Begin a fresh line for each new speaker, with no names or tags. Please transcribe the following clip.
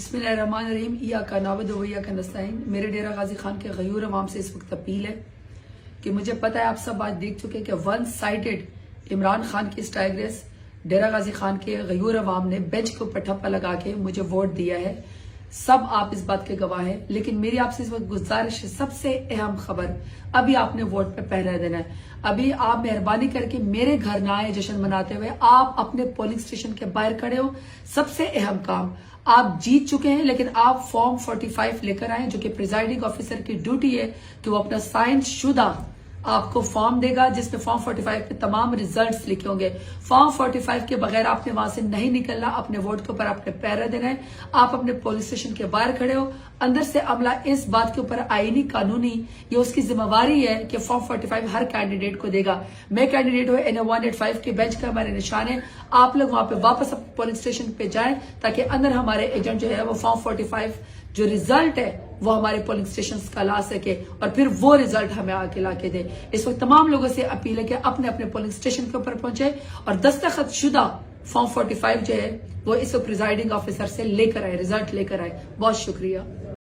बिस्मिल्लाहिर्रहमानिर्रहीम। इय्याका नअबुदु व इय्याका नस्तईन। मेरे डेरा गाजी खान के गयूर अवाम से इस वक्त अपील है कि मुझे पता है आप सब आज देख चुके कि वन साइडेड इमरान खान की स्टाइग्रेस डेरा गाजी खान के गयूर अवाम ने बेंच के ऊपर ठप्पा लगा के मुझे वोट दिया है। सब आप इस बात के गवाह हैं। लेकिन मेरी आपसे इस वक्त गुजारिश है, सबसे अहम खबर, अभी आपने वोट पे पहरा देना है। अभी आप मेहरबानी करके मेरे घर ना आए जश्न मनाते हुए, आप अपने पोलिंग स्टेशन के बाहर खड़े हो। सबसे अहम काम, आप जीत चुके हैं लेकिन आप फॉर्म 45 लेकर आए, जो कि प्रिजाइडिंग ऑफिसर की ड्यूटी है कि वो अपना साइन शुदा आपको फॉर्म देगा जिसमें फॉर्म 45 पे तमाम रिजल्ट्स लिखे होंगे। फॉर्म 45 के बगैर आपने वहां से नहीं निकलना। अपने वोट के ऊपर आपने पहरा देना है। आप अपने पुलिस स्टेशन के बाहर खड़े हो। अंदर से अमला इस बात के ऊपर आईनी कानूनी ये उसकी जिम्मेवारी है कि फॉर्म 45 हर कैंडिडेट को देगा। मैं कैंडिडेट हूँ, NA 185 के बेंच का हमारे निशान है। आप लोग वहां पे वापस अपने पोलिंग स्टेशन पे जाएं ताकि अंदर हमारे एजेंट जो है वो फॉर्म 45 जो रिजल्ट है वो हमारे पोलिंग स्टेशन का ला सके और फिर वो रिजल्ट हमें आके ला के दे। इस वक्त तमाम लोगों से अपील है कि अपने अपने पोलिंग स्टेशन के ऊपर पहुंचे और दस्तखत शुदा फॉर्म 45 जो है वो इस प्रिजाइडिंग ऑफिसर से लेकर आए, रिजल्ट लेकर आए। बहुत शुक्रिया।